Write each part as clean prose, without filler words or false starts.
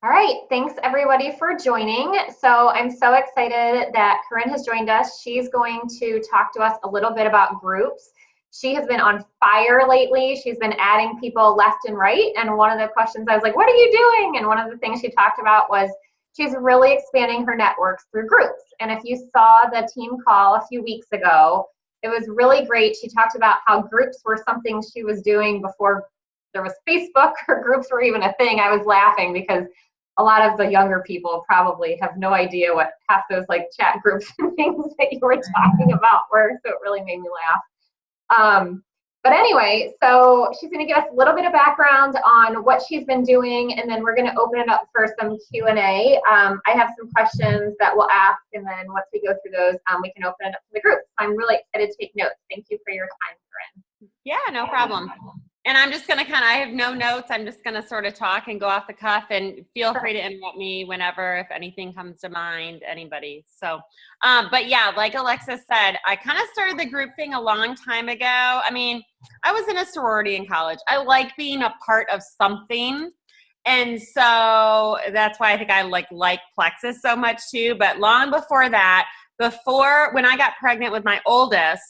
All right, thanks everybody for joining. So I'm so excited that Corinne has joined us. She's going to talk to us a little bit about groups. She has been on fire lately. She's been adding people left and right. And one of the questions I was like, what are you doing? And one of the things she talked about was she's really expanding her networks through groups. And if you saw the team call a few weeks ago, it was really great. She talked about how groups were something she was doing before there was Facebook or groups were even a thing. I was laughing because a lot of the younger people probably have no idea what half those like chat groups and things that you were talking about were, so it really made me laugh. But anyway, so she's going to give us a little bit of background on what she's been doing, and then we're going to open it up for some Q&A. I have some questions that we'll ask, and then once we go through those, we can open it up to the group. I'm really excited to take notes. Thank you for your time, Corinne. Yeah, no problem. And I'm just going to I have no notes. I'm just going to sort of talk and go off the cuff, and feel free to interrupt me whenever, if anything comes to mind, anybody. So, but yeah, like Alexis said, I kind of started the group thing a long time ago. I mean, I was in a sorority in college. I like being a part of something. And so that's why I think I like Plexus so much too. But long before that, when I got pregnant with my oldest,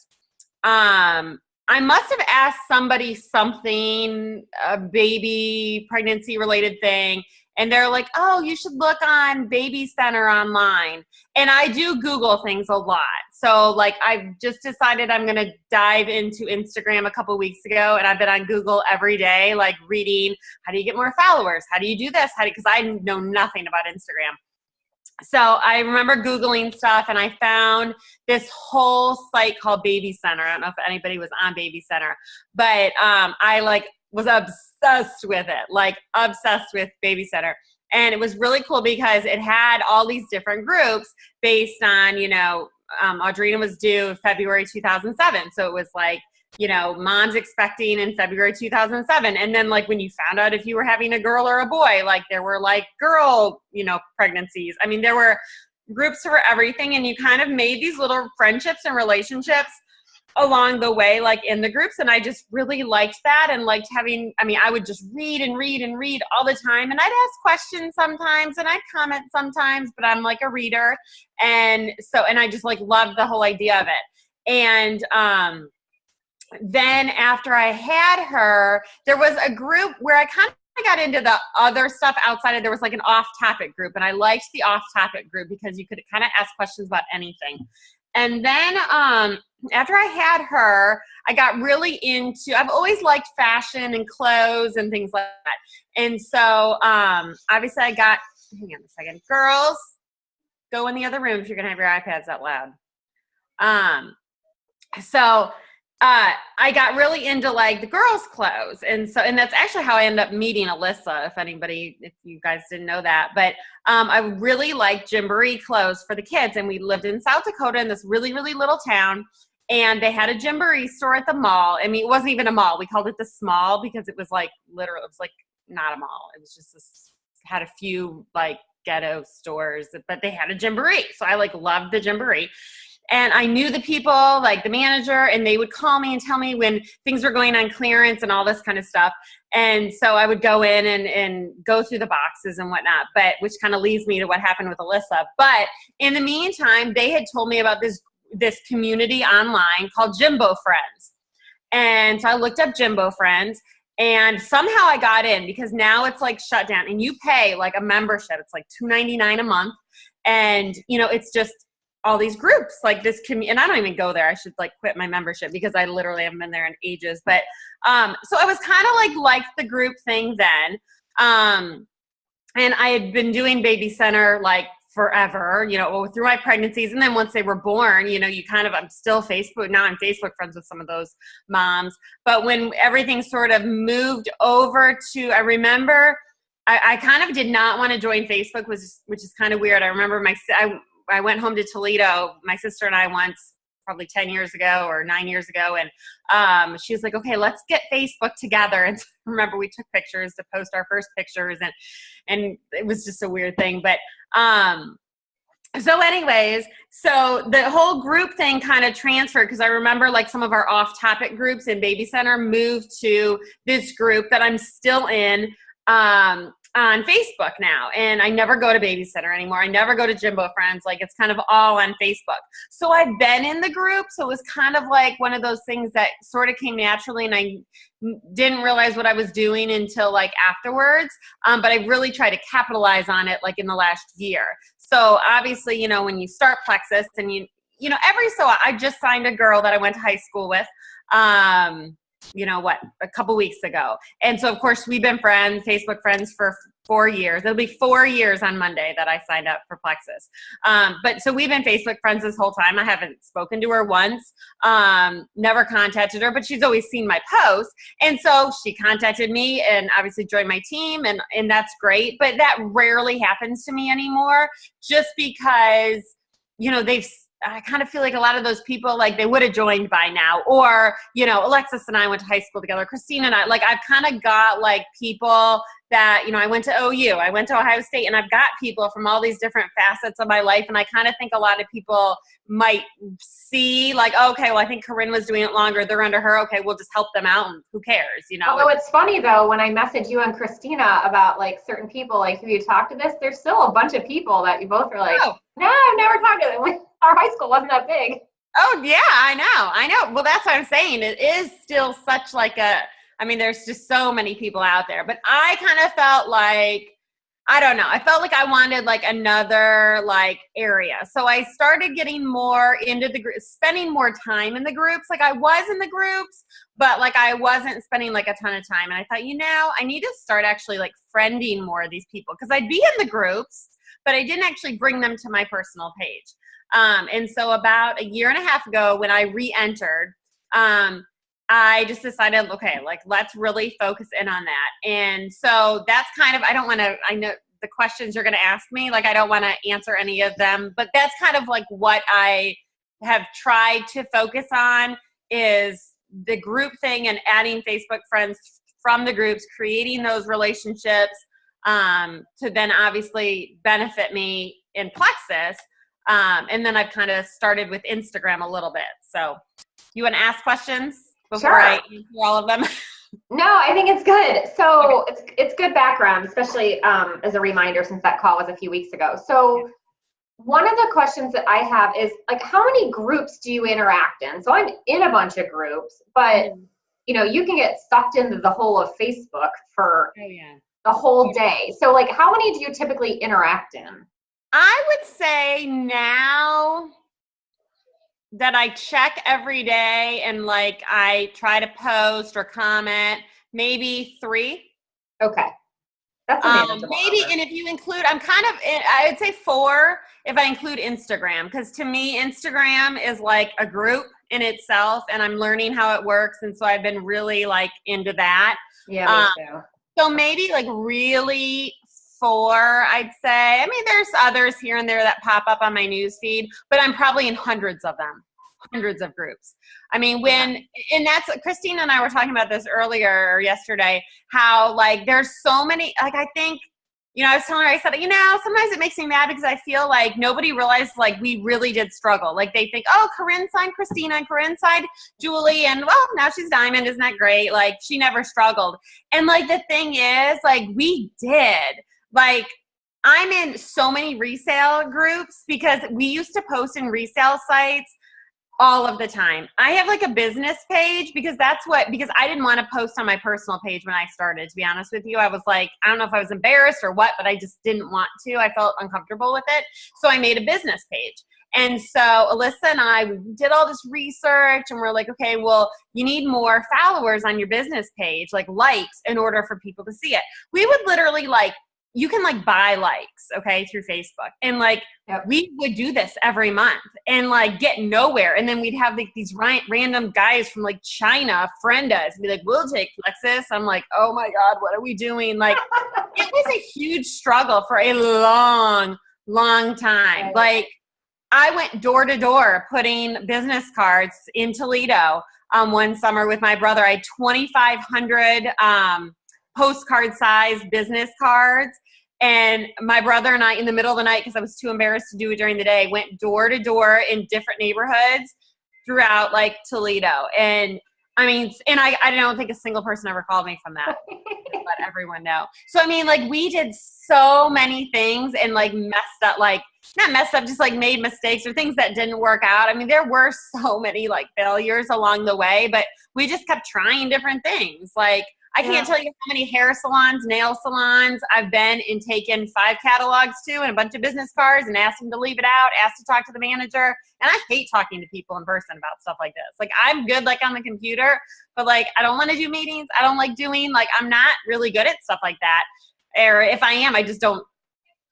I must have asked somebody something, a baby pregnancy related thing, and they're like, oh, you should look on Baby Center online. And I do Google things a lot. So like I've just decided I'm going to dive into Instagram a couple weeks ago, and I've been on Google every day, like reading, how do you get more followers? How do you do this? Because I know nothing about Instagram. So I remember Googling stuff, and I found this whole site called Baby Center. I don't know if anybody was on Baby Center, but I like was obsessed with it, like obsessed with Baby Center. And it was really cool because it had all these different groups based on, Audrina was due February 2007. So it was like, moms expecting in February 2007. And then like when you found out if you were having a girl or a boy, like there were like girl, pregnancies. I mean, there were groups for everything, and you kind of made these little friendships and relationships along the way, like in the groups. And I just really liked that, and liked I would just read and read and read all the time. And I'd ask questions sometimes, and I'd comment sometimes, but I'm like a reader. And I just like loved the whole idea of it. And, then after I had her, there was a group where I kind of got into the other stuff outside of, there was like an off-topic group, and I liked the off-topic group because you could kind of ask questions about anything. And then after I had her, I got really into, I've always liked fashion and clothes and things like that. And so obviously hang on a second. Girls, go in the other room if you're going to have your iPads that loud. I got really into like the girls' clothes. And that's actually how I ended up meeting Alyssa, if you guys didn't know that. But I really liked gymboree clothes for the kids. And we lived in South Dakota in this really, really little town. And they had a gymboree store at the mall. I mean, it wasn't even a mall. We called it the Small because it was like literally, it was like not a mall. It was just had a few like ghetto stores, but they had a gymboree. So I like loved the gymboree. And I knew the people, like the manager, and they would call me and tell me when things were going on clearance and all this kind of stuff. And so I would go in and go through the boxes and whatnot, which kind of leads me to what happened with Alyssa. But in the meantime, they had told me about this community online called Jimbo Friends. And so I looked up Jimbo Friends, and somehow I got in, because now it's like shut down, and you pay like a membership. It's like $2.99 a month. And, it's just all these groups like this and I don't even go there. I should like quit my membership because I literally haven't been there in ages. But so I was kind of liked the group thing then. And I had been doing Baby Center like forever, through my pregnancies. And then once they were born, I'm still I'm Facebook friends with some of those moms. But when everything sort of moved over to, I remember I kind of did not want to join Facebook, which is kind of weird. I remember I went home to Toledo, my sister and I once, probably 10 years ago or 9 years ago. And she was like, okay, let's get Facebook together. And remember, we took pictures to post our first pictures, and it was just a weird thing. But so anyways, so the whole group thing kind of transferred, because I remember like some of our off-topic groups in Baby Center moved to this group that I'm still in. on Facebook now, and I never go to babysitter anymore. I never go to Jimbo Friends. Like, it's kind of all on Facebook. So I've been in the group. So it was kind of like one of those things that sort of came naturally, and I didn't realize what I was doing until like afterwards. But I really tried to capitalize on it like in the last year. So obviously, you know, when you start Plexus and you know, I just signed a girl that I went to high school with, you know what, a couple weeks ago. And so of course we've been Facebook friends for 4 years. It'll be 4 years on Monday that I signed up for Plexus. But so we've been Facebook friends this whole time. I haven't spoken to her once, never contacted her, but she's always seen my posts. And so she contacted me and obviously joined my team, and that's great. But that rarely happens to me anymore, just because, you know, I kind of feel like a lot of those people, like, they would have joined by now. Or, you know, Alexis and I went to high school together. Christina and I, like, I've kind of got like people that, you know, I went to OU, I went to Ohio State, and I've got people from all these different facets of my life. And I kind of think a lot of people might see like, oh, okay, well, I think Corinne was doing it longer. They're under her. Okay, we'll just help them out, and who cares, you know? Although it's funny though, when I message you and Christina about like certain people, like, have you talked to this? There's still a bunch of people that you both are like, oh, no, I've never talked to them. Our high school wasn't that big. Oh yeah, I know. Well, that's what I'm saying. It is still such like there's just so many people out there, but I kind of felt like, I don't know. I felt like I wanted like another like area. So I started getting more into the group, spending more time in the groups. Like, I was in the groups, but like I wasn't spending like a ton of time. And I thought, you know, I need to start actually like friending more of these people, because I'd be in the groups, but I didn't actually bring them to my personal page. And so about a year and a half ago, when I re-entered, I just decided, okay, like, let's really focus in on that. And so that's kind of, I know the questions you're going to ask me, like, I don't want to answer any of them, but that's kind of like what I have tried to focus on, is the group thing and adding Facebook friends from the groups, creating those relationships, to then obviously benefit me in Plexus. And then I've kind of started with Instagram a little bit. So you want to ask questions before Sure. I answer all of them? No, I think it's good. So it's good background, especially as a reminder, since that call was a few weeks ago. So one of the questions that I have is, like, how many groups do you interact in? So I'm in a bunch of groups, but you know, you can get sucked into the whole of Facebook for the whole day. So like, how many do you typically interact in? I would say now that I check every day and like I try to post or comment, maybe 3. Okay. That's manageable. Maybe, and if you include, I would say 4 if I include Instagram, because to me, Instagram is like a group in itself, and I'm learning how it works. And so I've been really like into that. Yeah, me too. So maybe like really 4, I'd say. I mean, there's others here and there that pop up on my news feed, but I'm probably in hundreds of them, hundreds of groups. I mean, and that's, Christine and I were talking about this earlier or yesterday, how like there's so many, like, I think, you know, I was telling her, I said, you know, sometimes it makes me mad because I feel like nobody realized like we really did struggle. Like, they think, oh, Corinne signed Christina and Corinne signed Julie, and well, now she's Diamond. Isn't that great? Like, she never struggled. And like, the thing is, like, we did. Like, I'm in so many resale groups because we used to post in resale sites all of the time. I have like a business page because I didn't want to post on my personal page when I started, to be honest with you. I was like, I don't know if I was embarrassed or what, but I just didn't want to. I felt uncomfortable with it. So I made a business page. And so Alyssa and I did all this research, and we're like, okay, well, you need more followers on your business page, like likes, in order for people to see it. We would literally like, you can like buy likes, okay, through Facebook. And like, we would do this every month and like get nowhere. And then we'd have like these random guys from like China friend us and be like, we'll take Plexus. I'm like, oh my God, what are we doing? Like, it was a huge struggle for a long, long time. Right. Like, I went door to door putting business cards in Toledo one summer with my brother. I had 2,500 postcard size business cards. And my brother and I, in the middle of the night, because I was too embarrassed to do it during the day, went door to door in different neighborhoods throughout like Toledo. And I mean, and I don't think a single person ever called me from that. Let everyone know. So, I mean, like, we did so many things and, like, messed up, like, not messed up, just, like, made mistakes or things that didn't work out. I mean, there were so many, like, failures along the way, but we just kept trying different things. Like, I can't tell you how many hair salons, nail salons I've been and taken 5 catalogs to and a bunch of business cards and asked them to leave it out, asked to talk to the manager. And I hate talking to people in person about stuff like this. Like, I'm good, like, on the computer, but, like, I don't want to do meetings. I don't like doing, like, I'm not really good at stuff like that. Or if I am, I just don't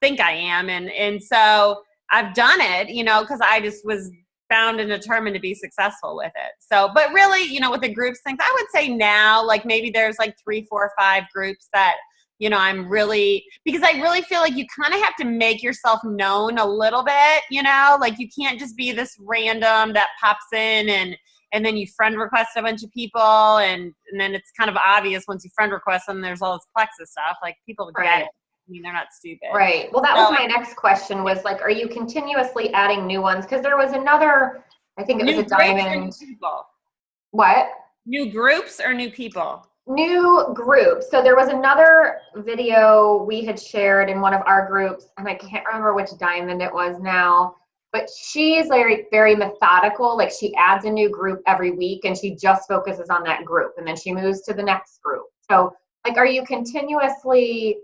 think I am. And so I've done it, you know, because I just was bound and determined to be successful with it. So, but really, you know, with the groups things, I would say now, like, maybe there's like 3, 4, 5 groups that, you know, I'm really, because I really feel like you kind of have to make yourself known a little bit, you know, like, you can't just be this random that pops in and then you friend request a bunch of people and then it's kind of obvious once you friend request them, there's all this Plexus stuff, like, people get it. I mean, they're not stupid. Right. Well, that was my next question was, like, are you continuously adding new ones? Because there was another, I think it was a Diamond. New people. What? New groups or new people? New groups. So there was another video we had shared in one of our groups, and I can't remember which Diamond it was now, but she's very, very methodical. Like, she adds a new group every week and she just focuses on that group and then she moves to the next group. So, like, are you continuously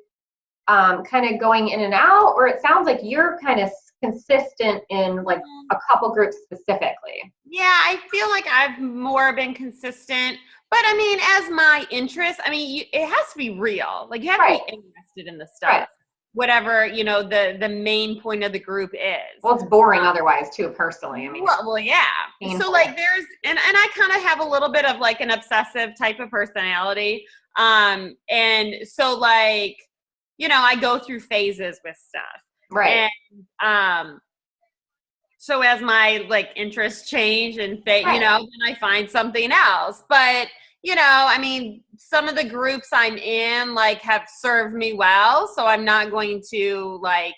kind of going in and out, or it sounds like you're kind of consistent in, like, a couple groups specifically? Yeah, I feel like I've more been consistent, but I mean, as my interest, I mean, it has to be real. Like, you have to be interested in the stuff, whatever, you know, the main point of the group is. Well, it's boring otherwise too, personally. I mean, well, yeah. Painful. So, like, there's, and I kind of have a little bit of, like, an obsessive type of personality. And so, like, you know, I go through phases with stuff. Right. And so as my, like, interests change and you know, then I find something else. But, you know, I mean, some of the groups I'm in, like, have served me well. So I'm not going to, like,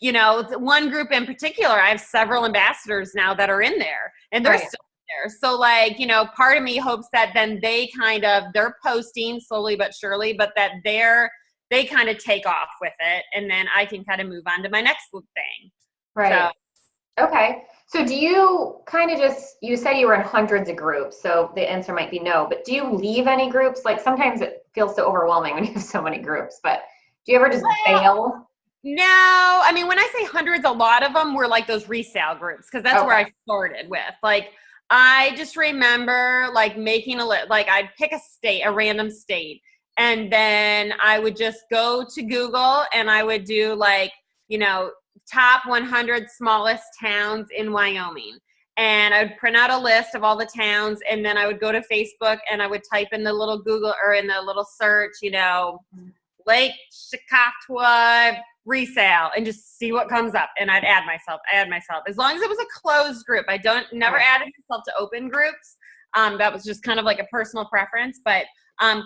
you know, one group in particular, I have several ambassadors now that are in there and they're still there. So, like, you know, part of me hopes that then they're posting slowly but surely, but that they kind of take off with it, and then I can kind of move on to my next thing. Right. So. Okay. So do you kind of you said you were in hundreds of groups, so the answer might be no, but do you leave any groups? Like, sometimes it feels so overwhelming when you have so many groups, but do you ever just bail? No. I mean, when I say hundreds, a lot of them were like those resale groups, because that's where I started with. Like, I just remember, like, making a list. Like, I'd pick a random state, and then I would just go to Google and I would do, like, you know, top 100 smallest towns in Wyoming. And I would print out a list of all the towns, and then I would go to Facebook and I would type in the little Google or in the little search, you know, Lake Chautauqua resale, and just see what comes up. And I'd add myself as long as it was a closed group. I never added myself to open groups. That was just kind of like a personal preference, but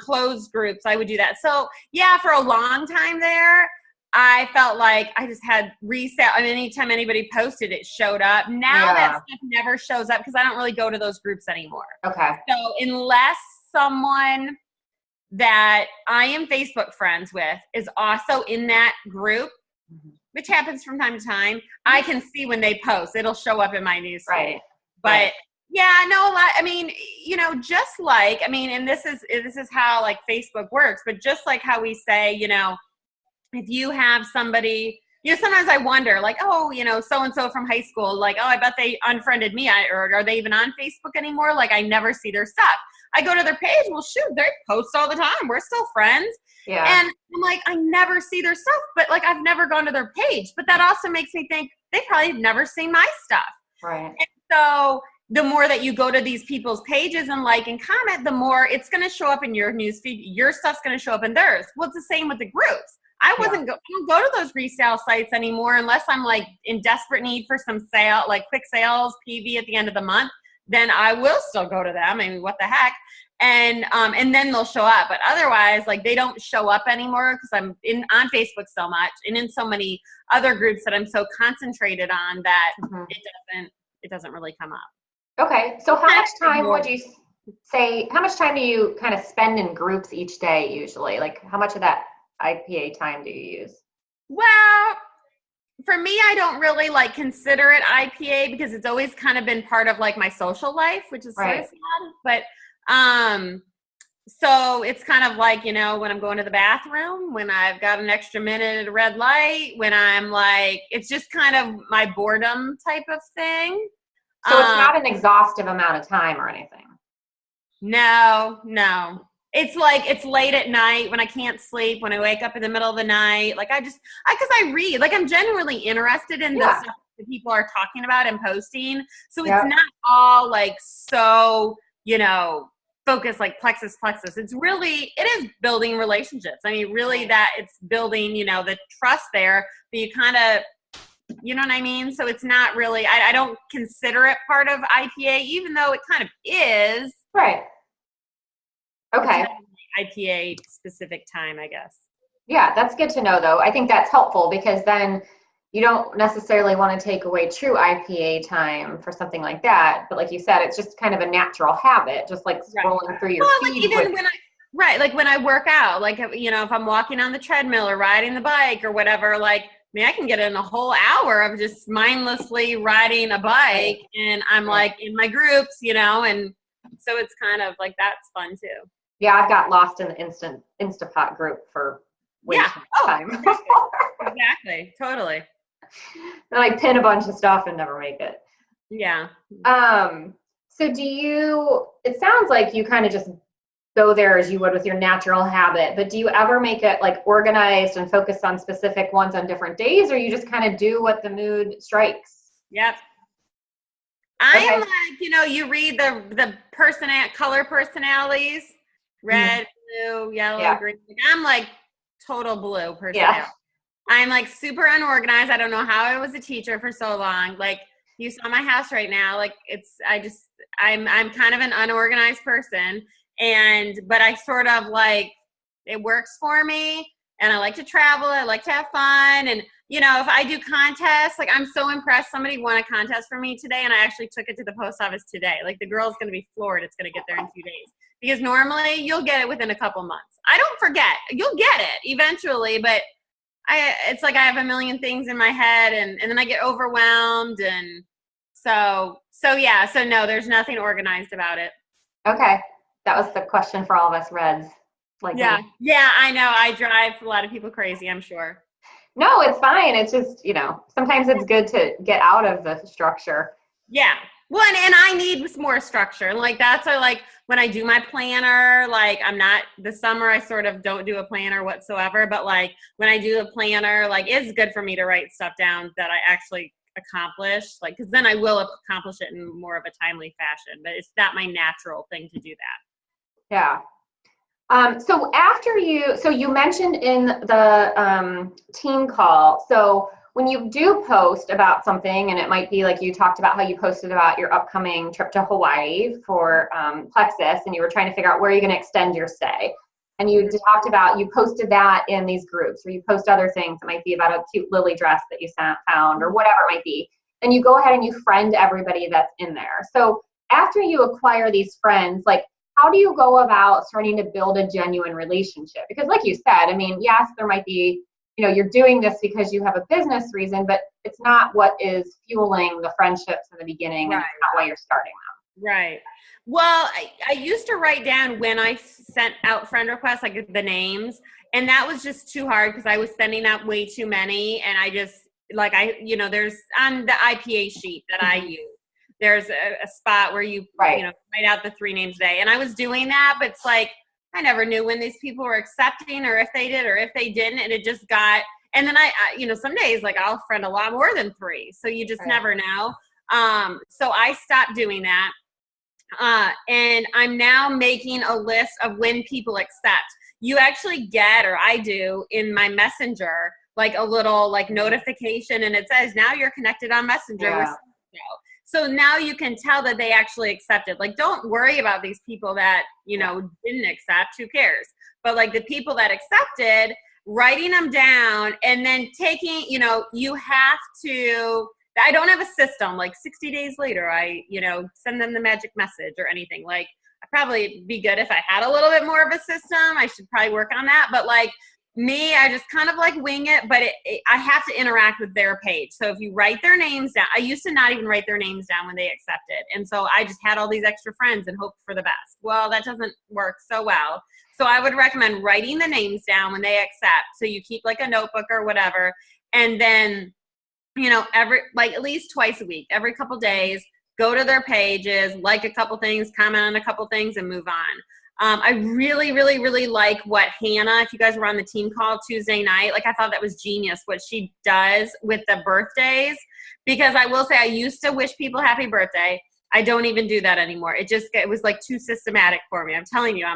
closed groups, I would do that. So yeah, for a long time there, I felt like I just had resale. I mean, anytime anybody posted, it showed up. Now that stuff never shows up because I don't really go to those groups anymore. Okay. So unless someone that I am Facebook friends with is also in that group, which happens from time to time, I can see when they post. It'll show up in my newsfeed. Right. But yeah, no, a lot. I mean, you know, just like, I mean, and this is how, like, Facebook works, but just like how we say, you know, if you have somebody, you know, sometimes I wonder, like, oh, you know, so-and-so from high school, like, oh, I bet they unfriended me, or are they even on Facebook anymore? Like, I never see their stuff. I go to their page, well, shoot, they post all the time. We're still friends. Yeah. And I'm like, I never see their stuff, but, like, I've never gone to their page. But that also makes me think they probably have never seen my stuff. Right. And so the more that you go to these people's pages and like and comment, the more it's going to show up in your newsfeed. Your stuff's going to show up in theirs. Well, it's the same with the groups. I don't go to those resale sites anymore unless I'm, like, in desperate need for some sale, like quick sales, PV at the end of the month. Then I will still go to them. I mean, what the heck? And then they'll show up. But otherwise, like, they don't show up anymore because I'm on Facebook so much and in so many other groups that I'm so concentrated on that it doesn't really come up. Okay. So how much time would you say, how much time do you kind of spend in groups each day usually? Like how much of that IPA time do you use? Well, for me, I don't really like consider it IPA because it's always kind of been part of like my social life, which is sort of Right. sad. But so it's kind of like, you know, when I'm going to the bathroom, when I've got an extra minute at a red light, when I'm like, it's just kind of my boredom type of thing. So it's Um, not an exhaustive amount of time or anything. no, no. It's like it's late at night when I can't sleep, when I wake up in the middle of the night. Like because I read, like I'm genuinely interested in the Yeah. stuff that people are talking about and posting. So it's Yep. not all like so, you know, focused like plexus. It's really, it is building relationships. I mean, really that it's building, you know, the trust there, but you kind of, you know what I mean? So it's not really, I don't consider it part of IPA, even though it kind of is. Right. It's Okay. not an IPA specific time, I guess. Yeah, that's good to know though. I think that's helpful because then you don't necessarily want to take away true IPA time for something like that. But like you said, it's just kind of a natural habit, just like Right. scrolling through your Well, like feed with. even when I, right, like when I work out, like, you know, if I'm walking on the treadmill or riding the bike or whatever, like, I mean, I can get in a whole hour of just mindlessly riding a bike and I'm Right. like in my groups, you know, and so it's kind of like that's fun too. Yeah, I've got lost in the Instapot group for way Yeah. too Oh, much time. exactly. Totally. And I pin a bunch of stuff and never make it. Yeah. Um, so do you, it sounds like you kind of just go there as you would with your natural habit, but do you ever make it like organized and focus on specific ones on different days, or you just kind of do what the mood strikes? Yep. I'm Okay. like, you know, you read the color personalities, Mhm. red, blue, yellow, Yeah. green. I'm like total blue Yeah. personality. I'm like super unorganized. I don't know how I was a teacher for so long. Like you saw my house right now. Like I'm kind of an unorganized person. But I sort of like, it works for me. And I like to travel. I like to have fun. And, you know, if I do contests, like I'm so impressed. Somebody won a contest for me today and I actually took it to the post office today. Like the girl's going to be floored. It's going to get there in 2 days. Because normally you'll get it within a couple months. I don't forget. You'll get it eventually, but it's like I have a million things in my head and then I get overwhelmed and so no, there's nothing organized about it. Okay. That was the question for all of us Reds like Yeah. me. Yeah, I know. I drive a lot of people crazy, I'm sure. No, it's fine. It's just, sometimes it's good to get out of the structure. Yeah. Well, and I need more structure. Like that's why, like when I do my planner, like I'm not this summer, I sort of don't do a planner whatsoever. But like when I do a planner, like it's good for me to write stuff down that I actually accomplish. Like, because then I will accomplish it in more of a timely fashion. But it's not my natural thing to do that. Yeah. So you mentioned in the team call, so when you do post about something, and it might be like you talked about how you posted about your upcoming trip to Hawaii for Plexus, and you were trying to figure out where you're going to extend your stay. And you talked about, you posted that in these groups, or you post other things. It might be about a cute lily dress that you found, or whatever it might be. And you go ahead and you friend everybody that's in there. So after you acquire these friends, like, how do you go about starting to build a genuine relationship? Because like you said, I mean, yes, there might be, you're doing this because you have a business reason, but it's not what is fueling the friendships in the beginning, and Right. it's not why you're starting them. Right. Well, I used to write down when I sent out friend requests, like the names, and that was just too hard because I was sending out way too many. And I just, like, there's on the IPA sheet that I use, there's a spot where you Right. write out the 3 names a day. And I was doing that, but it's like, I never knew when these people were accepting or if they did or if they didn't. And it just got, and then I some days, like, I'll friend a lot more than 3. So you just Right. never know. So I stopped doing that. And I'm now making a list of when people accept. You actually get, or I do in my messenger, like a little like notification, and it says now you're connected on Messenger with so now you can tell that they actually accepted. Like, don't worry about these people that, didn't accept. Who cares? But like the people that accepted, writing them down and then taking, you have to, I don't have a system like 60 days later, I, send them the magic message or anything. Like probably be good if I had a little bit more of a system. I should probably work on that. But like me, I just kind of like wing it, but I have to interact with their page. So if you write their names down, I used to not even write their names down when they accepted. And so I just had all these extra friends and hoped for the best. Well, that doesn't work so well. So I would recommend writing the names down when they accept. So you keep like a notebook or whatever. And then, you know, at least twice a week, every couple days, go to their pages, like a couple things, comment on a couple things, and move on. I really, really, really like what Hannah, if you guys were on the team call Tuesday night, like I thought that was genius what she does with the birthdays, because I will say I used to wish people happy birthday. I don't even do that anymore. It was like too systematic for me. I'm telling you,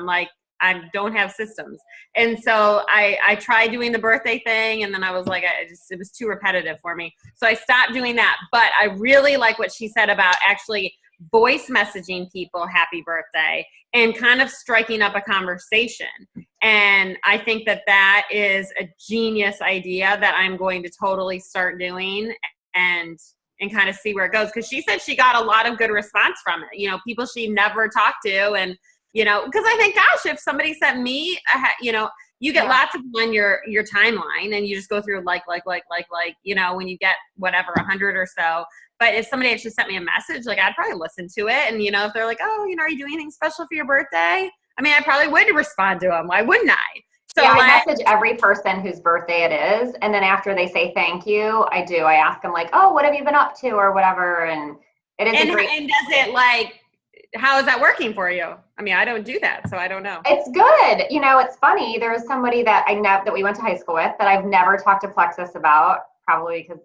I don't have systems. And so I tried doing the birthday thing, and then I was like, it was too repetitive for me. So I stopped doing that. But I really like what she said about actually voice messaging people happy birthday and kind of striking up a conversation. And I think that is a genius idea that I'm going to totally start doing and kind of see where it goes. Because she said she got a lot of good response from it. You know, people she never talked to. And, you know, because I think, gosh, if somebody sent me, you know, you get lots of them on your timeline, and you just go through like, you know, when you get whatever, 100 or so. But if somebody actually sent me a message, like I'd probably listen to it. And, you know, if they're like, oh, you know, are you doing anything special for your birthday? I mean, I probably would respond to them. Why wouldn't I? So yeah, I message every person whose birthday it is. And then after they say thank you, I ask them like, oh, what have you been up to or whatever. And it is a great. And does it like, how is that working for you? I mean, I don't do that, so I don't know. It's good. You know, it's funny. There was somebody that that we went to high school with that I've never talked to Plexus about, probably because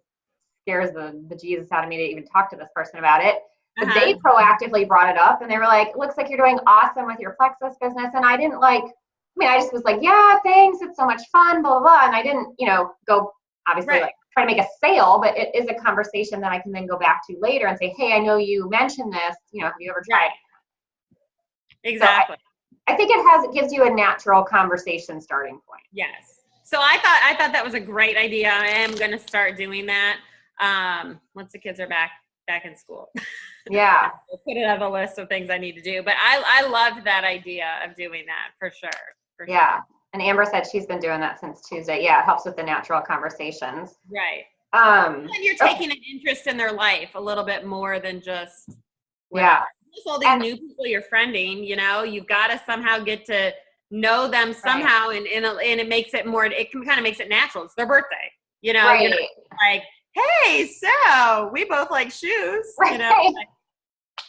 scares the Jesus out of me to even talk to this person about it. But they proactively brought it up, and they were like, looks like you're doing awesome with your Plexus business. And I didn't I just was like, yeah, thanks. It's so much fun, blah, blah, blah. And I didn't, you know, go obviously like try to make a sale, but it is a conversation that I can then go back to later and say, hey, I know you mentioned this, you know, have you ever tried? Exactly. So I think it gives you a natural conversation starting point. Yes. So I thought that was a great idea. I am going to start doing that once the kids are back in school. Yeah. I'll put it on the list of things I need to do. But I loved that idea of doing that for sure. Yeah. And Amber said she's been doing that since Tuesday. Yeah, it helps with the natural conversations. Right. And you're taking an interest in their life a little bit more than just all these new people you're friending. You know, you've got to somehow get to know them somehow, and it makes it more. It kind of makes it natural. It's their birthday. You know, you're not like, hey, so we both like shoes. Right. You know,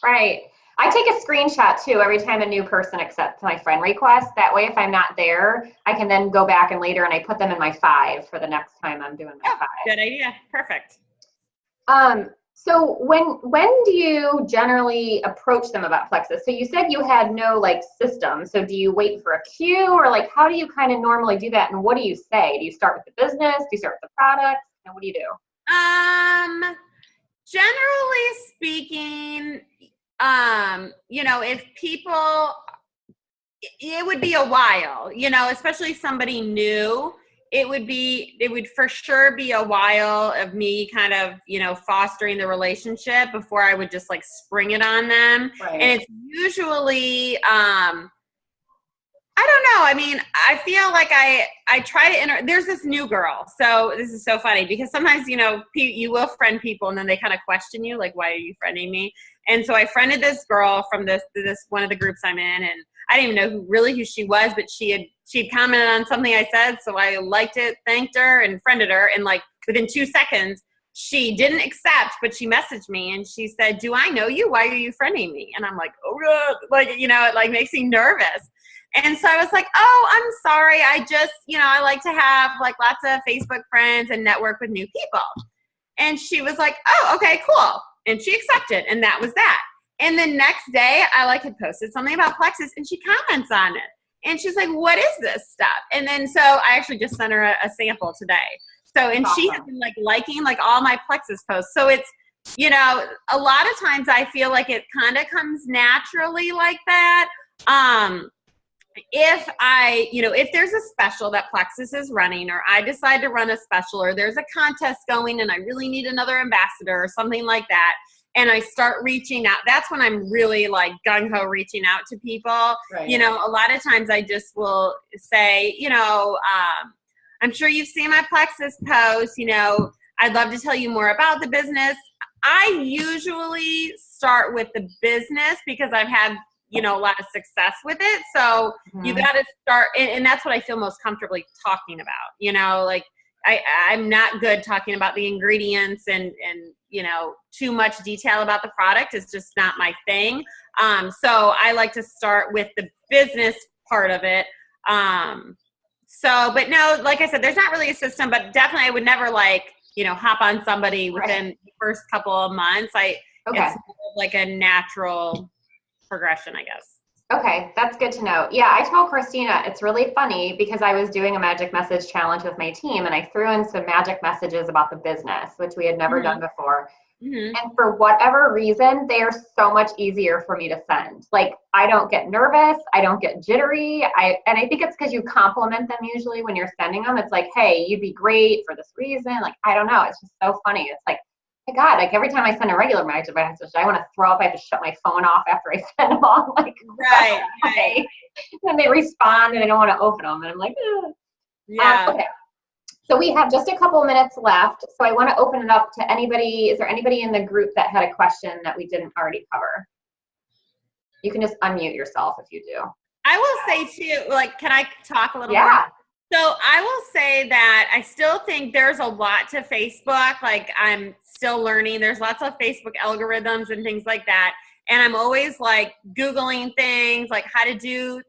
right. I take a screenshot too every time a new person accepts my friend request. That way, if I'm not there, I can then go back and later and I put them in my 5 for the next time I'm doing my 5. Good idea. Perfect. So when do you generally approach them about Plexus? So you said you had no like system. So do you wait for a queue, or like how do you kind of normally do that? And what do you say? Do you start with the business? Do you start with the products? And what do you do? Generally speaking, you know, if people, it would be a while, you know, especially somebody new, it would for sure be a while of me kind of, you know, fostering the relationship before I would just like spring it on them. Right. And it's usually, I don't know. I mean, I feel like I try to there's this new girl. So this is so funny because sometimes, you know, you will friend people and then they kind of question you, like, why are you friending me? And so I friended this girl from this one of the groups I'm in, and I didn't even know who she was, but she had commented on something I said. So I liked it, thanked her, and friended her. And like within 2 seconds, she didn't accept, but she messaged me and she said, do I know you? Why are you friending me? And I'm like, oh God, like, you know, it like makes me nervous. And so I was like, oh, I'm sorry. I just, you know, I like to have like lots of Facebook friends and network with new people. And she was like, oh, okay, cool. And she accepted. And that was that. And the next day I like had posted something about Plexus and she comments on it. And she's like, what is this stuff? And then so I actually just sent her a sample today. So, and she has been like liking like all my Plexus posts. So it's, you know, a lot of times I feel like it kind of comes naturally like that. If there's a special that Plexus is running, or I decide to run a special, or there's a contest going and I really need another ambassador or something like that, and I start reaching out, that's when I'm really like gung-ho reaching out to people. Right. You know, a lot of times I just will say, you know, I'm sure you've seen my Plexus post, you know, I'd love to tell you more about the business. I usually start with the business because I've had, you know, a lot of success with it. So you got to start, and that's what I feel most comfortably talking about, you know, like I'm not good talking about the ingredients and, you know, too much detail about the product. It's just not my thing. So I like to start with the business part of it. So, but no, like I said, there's not really a system, but definitely I would never like, you know, hop on somebody within the first couple of months. It's more of like a natural progression, I guess. Okay, that's good to know. Yeah, I told Christina, it's really funny because I was doing a magic message challenge with my team and I threw in some magic messages about the business, which we had never done before. And for whatever reason, they are so much easier for me to send. Like, I don't get nervous. I don't get jittery. And I think it's because you compliment them usually when you're sending them. It's like, hey, you'd be great for this reason. Like, I don't know. It's just so funny. It's like, my God, like every time I send a regular magic message, I want to throw up. I have to shut my phone off after I send them all. Like, right. Then they respond and I don't want to open them. And I'm like, yeah. Okay. So we have just a couple minutes left. So I want to open it up to anybody. Is there anybody in the group that had a question that we didn't already cover? You can just unmute yourself if you do. I will say too, like, can I talk a little more? So I will say that I still think there's a lot to Facebook. Like, I'm still learning. There's lots of Facebook algorithms and things like that. And I'm always like Googling things, like how to do,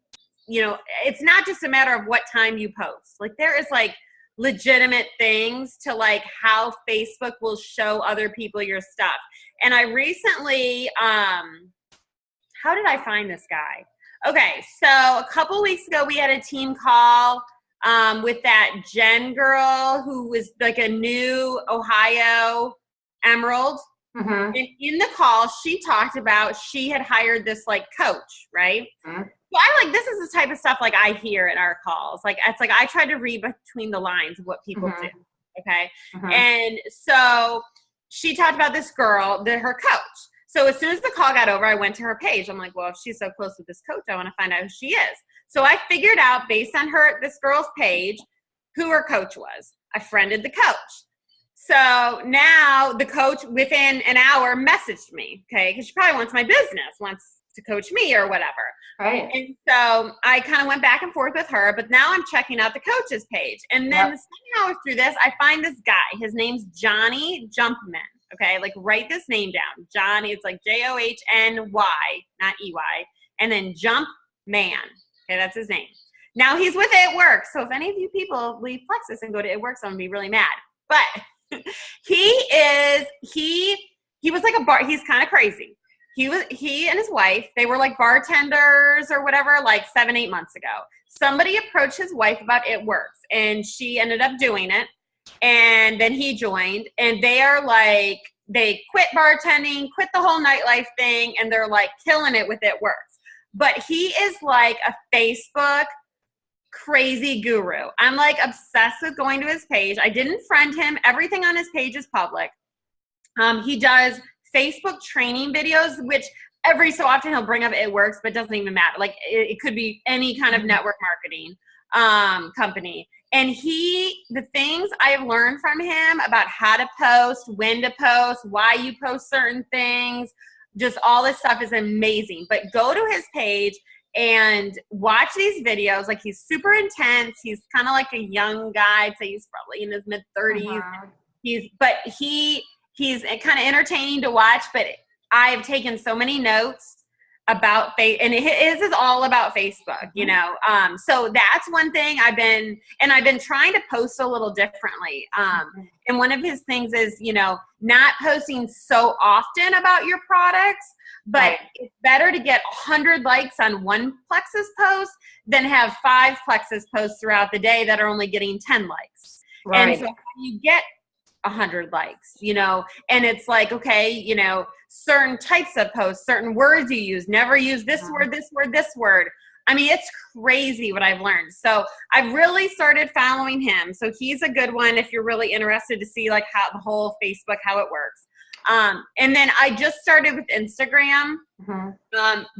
you know, it's not just a matter of what time you post. Like, there is like legitimate things to like how Facebook will show other people your stuff. And I recently, how did I find this guy? Okay, so a couple weeks ago we had a team call with that Jen girl who was like a new Ohio Emerald. And in the call, she talked about she had hired this like coach, right? So I like, this is the type of stuff like I hear in our calls. Like, it's like I try to read between the lines of what people do. Okay. And so she talked about this girl, her coach. So as soon as the call got over, I went to her page. I'm like, well, if she's so close with this coach, I want to find out who she is. So I figured out based on this girl's page, who her coach was. I friended the coach. So now the coach within an hour messaged me, okay, because she probably wants my business, wants to coach me or whatever. Right. And so I kind of went back and forth with her, but now I'm checking out the coach's page. And then somehow through this, I find this guy. His name's Johnny Jumpman. Okay, like write this name down. Johnny, it's like Johny, not EY, and then Jump Man. Okay, that's his name. Now he's with It Works. So if any of you people leave Plexus and go to It Works, I'm gonna be really mad. But he was like a bar. He's kind of crazy. He and his wife, they were like bartenders or whatever, like 7-8 months ago. Somebody approached his wife about It Works, and she ended up doing it. And then he joined, and they are like, they quit bartending, quit the whole nightlife thing, and they're like killing it with It Works. But he is like a Facebook crazy guru. I'm like obsessed with going to his page. I didn't friend him. Everything on his page is public. He does Facebook training videos, which every so often he'll bring up It Works, but it doesn't even matter. Like it could be any kind of network marketing company. And the things I've learned from him about how to post, when to post, why you post certain things, just all this stuff is amazing. But go to his page and watch these videos. Like, he's super intense. He's kind of like a young guy. I'd say he's probably in his mid 30s. He's kind of entertaining to watch, but I've taken so many notes about and his is all about Facebook, you know. So that's one thing I've been trying to post a little differently. And one of his things is, you know, not posting so often about your products, but it's better to get 100 likes on one Plexus post than have 5 Plexus posts throughout the day that are only getting 10 likes. Right. And so you get 100 likes, you know, and it's like, okay, you know, certain types of posts, certain words you use, never use this word, this word, this word. I mean, it's crazy what I've learned. So I've really started following him. So he's a good one if you're really interested to see like how the whole Facebook, how it works. And then I just started with Instagram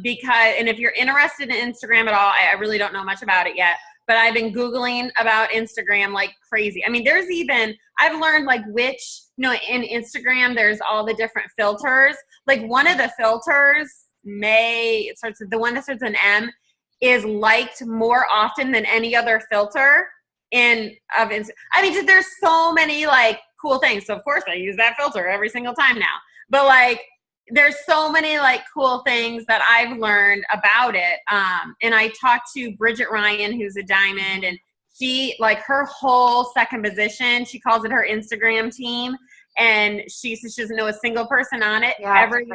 because, and if you're interested in Instagram at all, I really don't know much about it yet, but I've been Googling about Instagram like crazy. I mean, there's even, I've learned like which, in Instagram, there's all the different filters. Like one of the filters, the one that starts with an M, is liked more often than any other filter I mean, just, there's so many like cool things. So of course I use that filter every single time now, but like, there's so many like cool things that I've learned about it. And I talked to Bridget Ryan, who's a diamond, and she, like, her whole second position, she calls it her Instagram team. And she says she doesn't know a single person on it. Yeah, every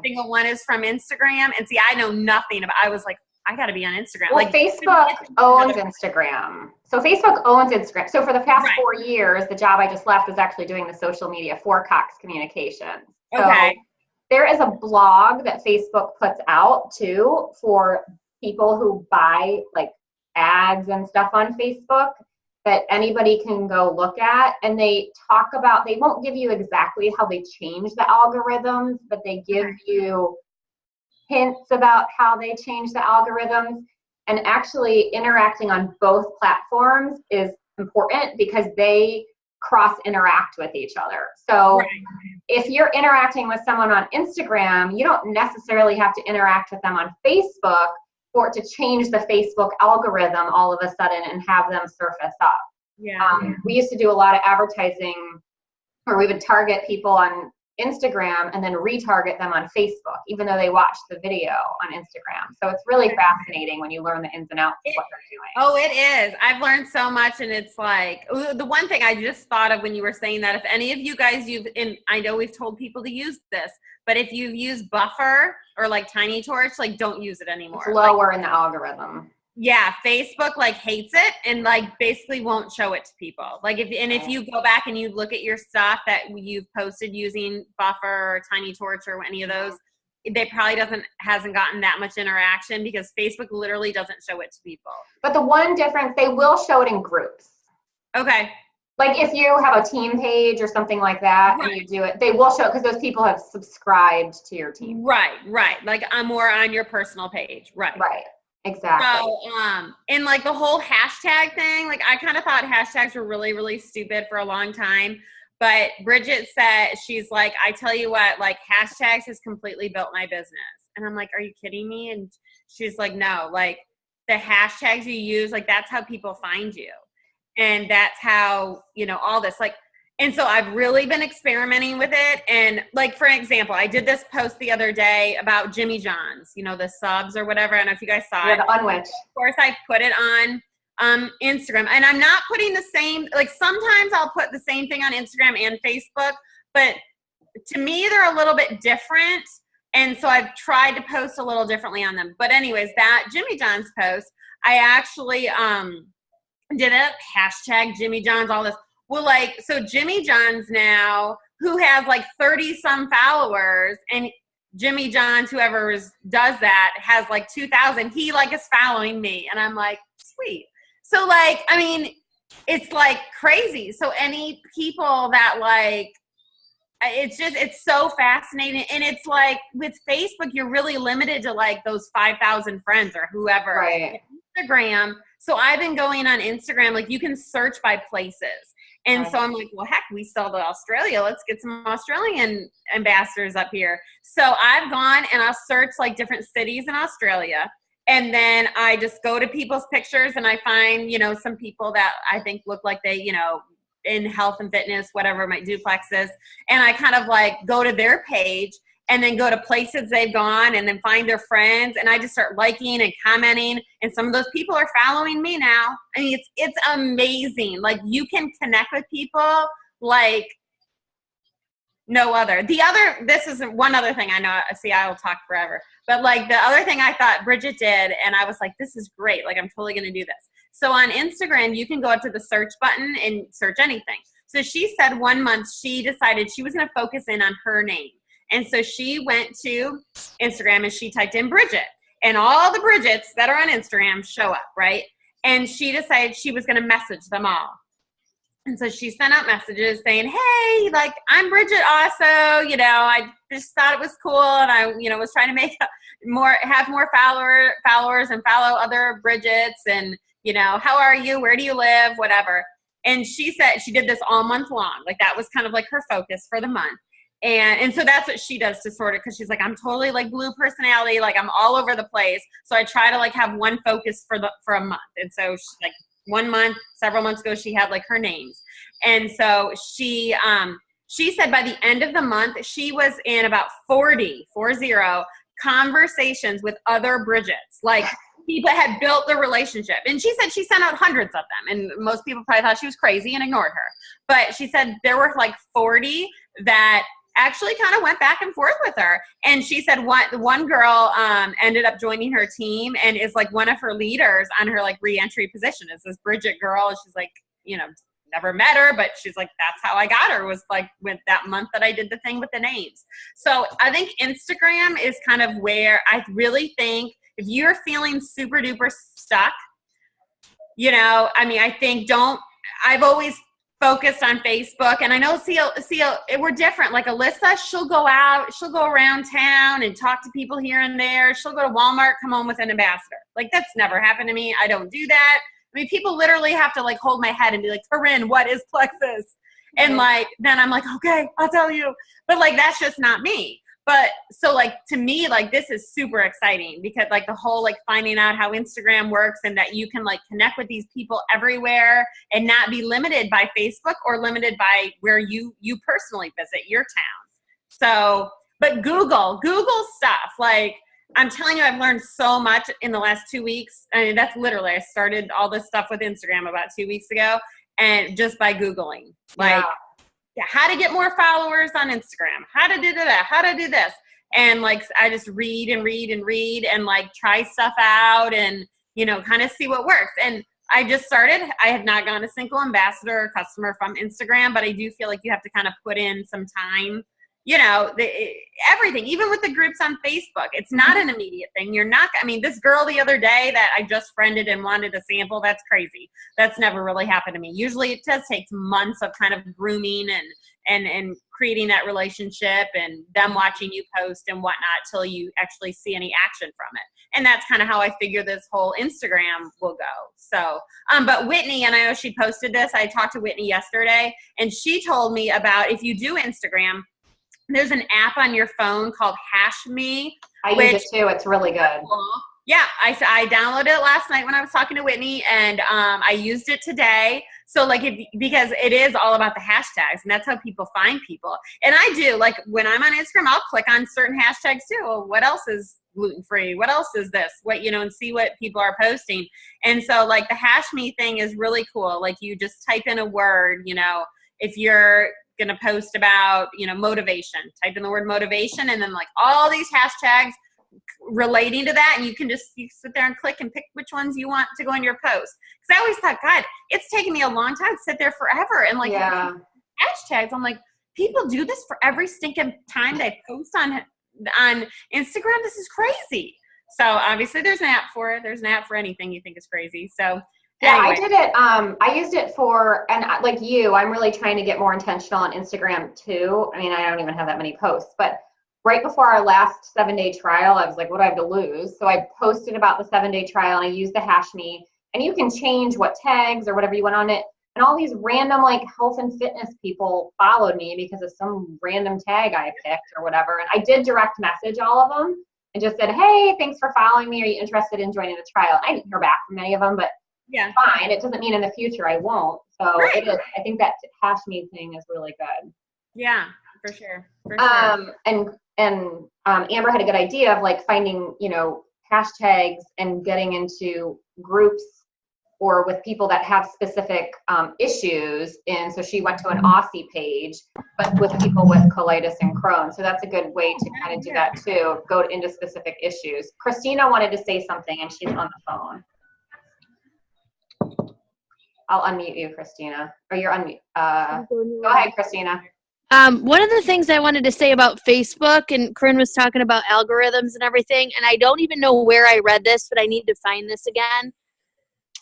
single one is from Instagram. And see, I know nothing about, I was like, I got to be on Instagram. Well, like Facebook owns Instagram. So Facebook owns Instagram. So for the past 4 years, the job I just left was actually doing the social media for Cox Communications. So there is a blog that Facebook puts out too for people who buy like ads and stuff on Facebook that anybody can go look at. And they talk about, they won't give you exactly how they change the algorithms, but they give you hints about how they change the algorithms. And actually interacting on both platforms is important because they cross interact with each other. So if you're interacting with someone on Instagram, you don't necessarily have to interact with them on Facebook for it to change the Facebook algorithm all of a sudden and have them surface up. We used to do a lot of advertising where we would target people on Instagram and then retarget them on Facebook, even though they watched the video on Instagram. So it's really fascinating when you learn the ins and outs of what they're doing. Oh, it is. I've learned so much. And it's like, the one thing I just thought of when you were saying that, if any of you guys, I know we've told people to use this, but if you've used Buffer or like Tiny Torch, like don't use it anymore. It's lower in the algorithm. Yeah, Facebook like hates it and like basically won't show it to people. Like if you go back and you look at your stuff that you've posted using Buffer or Tiny Torch or any of those, they probably hasn't gotten that much interaction because Facebook literally doesn't show it to people. But the one difference, they will show it in groups. Okay. Like if you have a team page or something like that and you do it, they will show it because those people have subscribed to your team. Right. Like I'm more on your personal page. Right. Exactly. So, and like the whole hashtag thing, like I kind of thought hashtags were really, really stupid for a long time. But Bridget said, she's like, I tell you what, like hashtags has completely built my business. And I'm like, are you kidding me? And she's like, no, like the hashtags you use, like that's how people find you. And that's how, all this, like, and so I've really been experimenting with it. And like, for example, I did this post the other day about Jimmy John's, the subs or whatever. I don't know if you guys saw it. The unwitch. Of course, I put it on Instagram. And I'm not putting the same, like sometimes I'll put the same thing on Instagram and Facebook. But to me, they're a little bit different. And so I've tried to post a little differently on them. But anyways, that Jimmy John's post, I actually did a hashtag Jimmy John's, all this. Well, like, so Jimmy John's now, who has like 30 some followers, and Jimmy John's, whoever does that, has like 2,000. He like is following me. And I'm like, sweet. So like, I mean, it's like crazy. So any people that like, it's so fascinating. And it's like with Facebook, you're really limited to like those 5,000 friends or whoever. Right. Instagram. So I've been going on Instagram, like you can search by places. And so I'm like, well, heck, we sell to Australia. Let's get some Australian ambassadors up here. So I've gone and I'll search like different cities in Australia. And then I just go to people's pictures and I find, some people that I think look like they, in health and fitness, whatever my duplex is. And I kind of like go to their page and then go to places they've gone and then find their friends. And I just start liking and commenting. And some of those people are following me now. I mean, it's amazing. Like you can connect with people like no other. This is one other thing I know. See, I will talk forever. But like the other thing I thought Bridget did, and I was like, this is great. Like I'm totally going to do this. So on Instagram, you can go up to the search button and search anything. So she said 1 month she decided she was going to focus in on her name. And so she went to Instagram and she typed in Bridget, and all the Bridgets that are on Instagram show up, right? And she decided she was going to message them all. And so she sent out messages saying, hey, like, I'm Bridget also, you know, I just thought it was cool. And I, you know, was trying to have more followers and follow other Bridgets. And, you know, how are you? Where do you live? Whatever. And she said she did this all month long. Like, that was kind of like her focus for the month. And so that's what she does to sort it, because she's like, I'm totally like blue personality, like I'm all over the place. So I try to like have one focus for a month. And so she's like, 1 month, several months ago, she had like her names. And so she said by the end of the month, she was in about 40 conversations with other Bridgets. Like, people had built the relationship. And she said she sent out hundreds of them. And most people probably thought she was crazy and ignored her. But she said there were like 40 that actually kind of went back and forth with her. And she said one girl ended up joining her team and is like one of her leaders on her like re-entry position. It's this Bridget girl. She's like, you know, never met her, but she's like, that's how I got her, was like with that month that I did the thing with the names. So I think Instagram is kind of where I really think if you're feeling super duper stuck, you know, I mean, I think I've always focused on Facebook, and I know we're different. Like Alyssa, she'll go around town and talk to people here and there. She'll go to Walmart, come home with an ambassador. Like, that's never happened to me. I don't do that. I mean, people literally have to like hold my head and be like, Corinne, what is Plexus? And like, then I'm like, okay, I'll tell you. But like, that's just not me. But so like, to me, like, this is super exciting because like the whole like finding out how Instagram works and that you can like connect with these people everywhere and not be limited by Facebook or limited by where you personally visit your town. So, but Google stuff, like, I'm telling you, I've learned so much in the last 2 weeks. I mean, that's literally, I started all this stuff with Instagram about 2 weeks ago, and just by Googling, like, how to get more followers on Instagram, how to do that, how to do this. And like, I just read and like try stuff out and, you know, kind of see what works. And I just started, I have not gone a single ambassador or customer from Instagram, but I do feel like you have to kind of put in some time, you know, everything, even with the groups on Facebook, it's not an immediate thing. I mean, this girl the other day that I just friended and wanted a sample, that's crazy. That's never really happened to me. Usually it does take months of kind of grooming and creating that relationship and them watching you post and whatnot till you actually see any action from it. And that's kind of how I figure this whole Instagram will go. So, but Whitney, and I know she posted this, I talked to Whitney yesterday, and she told me about, if you do Instagram, there's an app on your phone called Hashme. I use it too. It's really good. Yeah, I downloaded it last night when I was talking to Whitney, and I used it today. So like, because it is all about the hashtags, and that's how people find people. And I do, like, when I'm on Instagram, I'll click on certain hashtags too. Well, what else is gluten-free? What else is this? What, you know, and see what people are posting. And so like the Hashme thing is really cool. Like, you just type in a word, you know, if you're going to post about, you know, motivation, type in the word motivation, and then like all these hashtags relating to that, and you sit there and click and pick which ones you want to go in your post. Because I always thought, God, it's taken me a long time to sit there forever and like hashtags. I'm like, people do this for every stinking time they post on Instagram. This is crazy. So obviously there's an app for it. There's an app for anything you think is crazy. So yeah, anyway. I did it. I used it for, and like you, I'm really trying to get more intentional on Instagram too. I mean, I don't even have that many posts, but right before our last 7-day trial, I was like, what do I have to lose? So I posted about the 7-day trial, and I used the Hashme, and you can change what tags or whatever you want on it. And all these random like health and fitness people followed me because of some random tag I picked or whatever. And I did direct message all of them and just said, hey, thanks for following me. Are you interested in joining the trial? I didn't hear back from any of them, but yeah, fine. It doesn't mean in the future I won't. So it is. I think that Hashme thing is really good. Yeah, for sure. And Amber had a good idea of like finding, you know, hashtags and getting into groups or with people that have specific issues. And so she went to an Aussie page, but with people with colitis and Crohn's. So that's a good way to kind of do that too. Go into specific issues. Christina wanted to say something, and she's on the phone. I'll unmute you, Christina. Or you're unmute. Go ahead, Christina. One of the things I wanted to say about Facebook, and Corinne was talking about algorithms and everything, and I don't even know where I read this, but I need to find this again.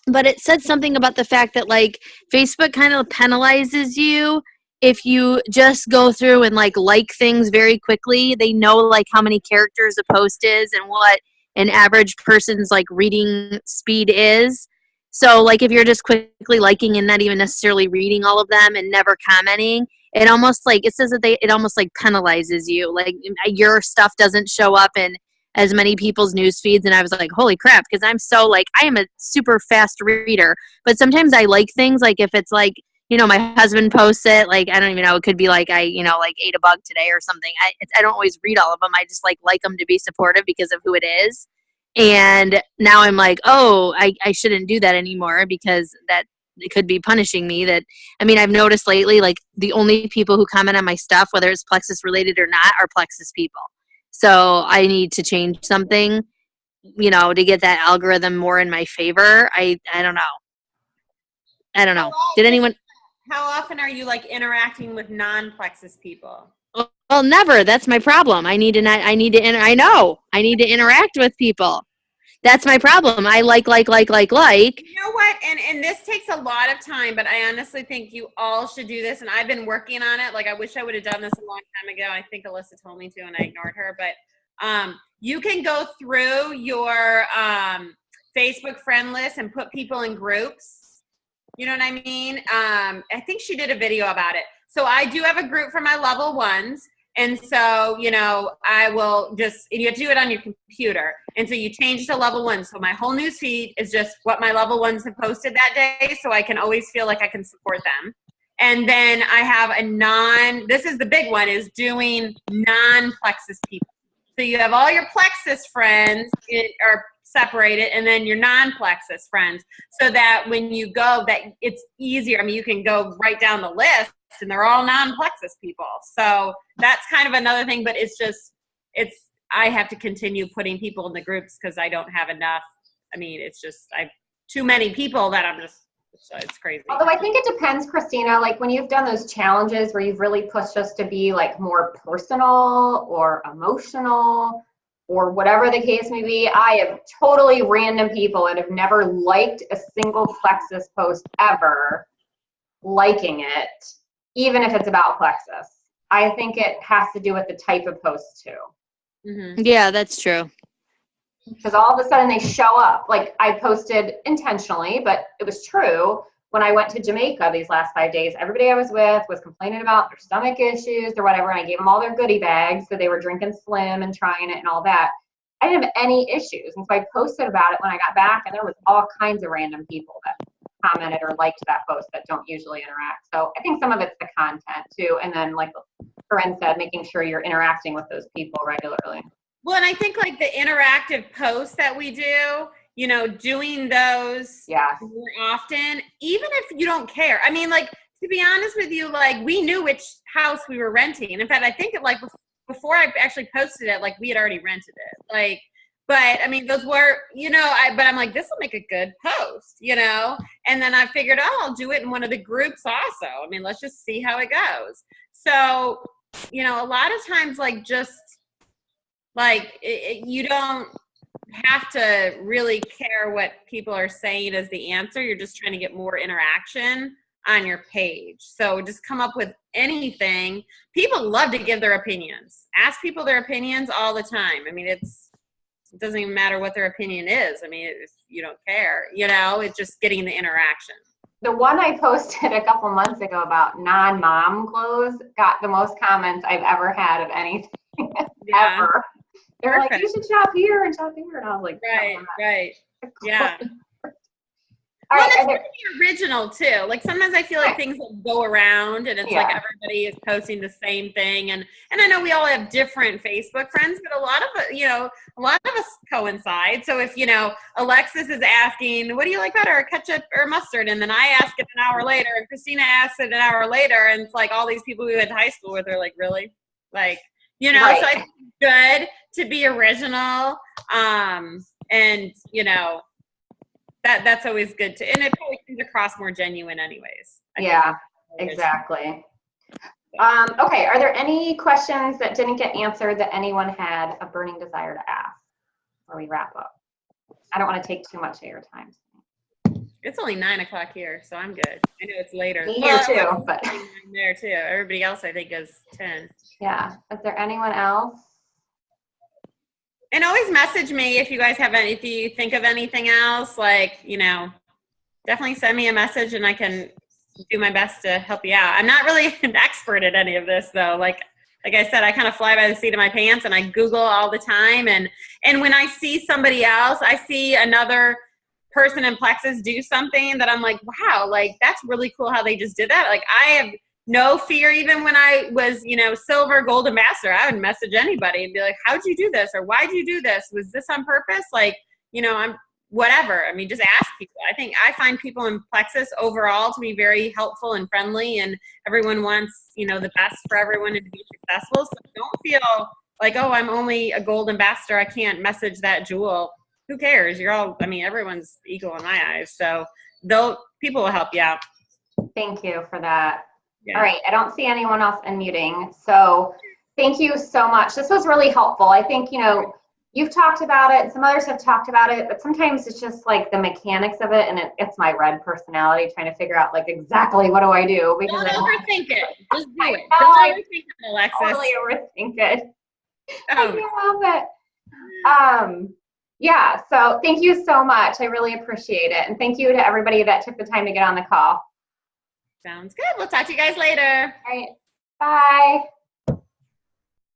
but it said something about the fact that like Facebook kind of penalizes you if you just go through and like things very quickly. They know like how many characters a post is and what an average person's like reading speed is. So like if you're just quickly liking and not even necessarily reading all of them and never commenting, it almost like it says that it almost like penalizes you. Like your stuff doesn't show up in as many people's news feeds. And I was like, holy crap, because I'm so like I am a super fast reader. But sometimes I like things like if it's like, you know, my husband posts it, like I don't even know, it could be like I, you know, like ate a bug today or something. I don't always read all of them. I just like them to be supportive because of who it is. And now I'm like, oh, I shouldn't do that anymore because that it could be punishing me. That I mean, I've noticed lately, like the only people who comment on my stuff, whether it's Plexus related or not, are Plexus people. So I need to change something, you know, to get that algorithm more in my favor. I don't know. I don't know. Did anyone? How often are you like interacting with non-Plexus people? Well, never. That's my problem. I need to I know. I need to interact with people. That's my problem. I like. You know what? And this takes a lot of time, but I honestly think you all should do this. And I've been working on it. Like I wish I would have done this a long time ago. I think Alyssa told me to, and I ignored her. But you can go through your Facebook friend list and put people in groups. You know what I mean? I think she did a video about it. So I do have a group for my level ones. And so, you know, I will just, and you have to do it on your computer. And so you change to level 1. So my whole news feed is just what my level 1s have posted that day. So I can always feel like I can support them. And then I have this is the big one, is doing non-Plexus people. So you have all your Plexus friends are separated, and then your non-Plexus friends, so that when you go, that it's easier. I mean, you can go right down the list, and they're all non-Plexus people. So that's kind of another thing, but I have to continue putting people in the groups because I don't have enough. I mean, I've too many people that so it's crazy. Although I think it depends, Christina, like when you've done those challenges where you've really pushed us to be like more personal or emotional or whatever the case may be, I have totally random people that have never liked a single Plexus post ever liking it, even if it's about Plexus. I think it has to do with the type of post too. Mm-hmm. Yeah, that's true. Because all of a sudden they show up. Like I posted intentionally, but it was true. When I went to Jamaica these last 5 days, everybody I was with was complaining about their stomach issues or whatever, and I gave them all their goodie bags, so they were drinking Slim and trying it and all that. I didn't have any issues, and so I posted about it when I got back, and there was all kinds of random people that commented or liked that post that don't usually interact. So I think some of it's the content too, and then like Corinne said, making sure you're interacting with those people regularly. Well, and I think like the interactive posts that we do, you know, doing those more often, even if you don't care. I mean, like, to be honest with you, like, we knew which house we were renting. And in fact, I think like before I actually posted it, like we had already rented it. Like, but I mean, those were, you know, but I'm like, this will make a good post, you know? And then I figured, I'll do it in one of the groups also. I mean, let's just see how it goes. So, you know, a lot of times, like, just, like, you don't have to really care what people are saying as the answer. You're just trying to get more interaction on your page. So just come up with anything. People love to give their opinions. Ask people their opinions all the time. I mean, it doesn't even matter what their opinion is. I mean, if you don't care, you know, it's just getting the interaction. The one I posted a couple months ago about non-mom clothes got the most comments I've ever had of anything ever. They're like, you should shop here and shop here. And I was like, right. Yeah. All right, it's pretty original too. Like sometimes I feel like things that go around and it's like everybody is posting the same thing. And I know we all have different Facebook friends, but a lot of us coincide. So if, you know, Alexis is asking, what do you like better, ketchup or mustard? And then I ask it an hour later and Christina asks it an hour later. And it's like all these people we went to high school with are like, really? Like, you know, so I think it's good to be original. And, you know, that's always good to, and it probably comes across more genuine anyways. Exactly. Okay, are there any questions that didn't get answered that anyone had a burning desire to ask before we wrap up? I don't want to take too much of your time. It's only 9 o'clock here, so I'm good. I know it's later. Me here too, but there too. Everybody else, I think, is 10. yeah. Is there anyone else? And always message me if you guys have any, if you think of anything else, like, you know, definitely send me a message and I can do my best to help you out. I'm not really an expert at any of this though. Like I said, I kind of fly by the seat of my pants and I Google all the time. And when I see somebody else, I see another person in Plexus do something that I'm like, wow, like that's really cool how they just did that. Like I have no fear. Even when I was, you know, silver, gold ambassador, I would message anybody and be like, how'd you do this? Or why'd you do this? Was this on purpose? Like, you know, I'm whatever. I mean, just ask people. I find people in Plexus overall to be very helpful and friendly, and everyone wants, you know, the best for everyone to be successful. So don't feel like, oh, I'm only a gold ambassador, I can't message that jewel. Who cares? You're all, I mean, everyone's equal in my eyes. So though people will help you out. Thank you for that. Yeah. All right. I don't see anyone else unmuting. So thank you so much. This was really helpful. I think, you know, you've talked about it, some others have talked about it, but sometimes it's just like the mechanics of it, and it's my red personality trying to figure out like exactly what do I do. Because don't overthink it. Just do it. I Don't overthink it, Alexis. totally overthink it. Oh. I love it. Yeah, so thank you so much. I really appreciate it. And thank you to everybody that took the time to get on the call. Sounds good. We'll talk to you guys later. All right. Bye.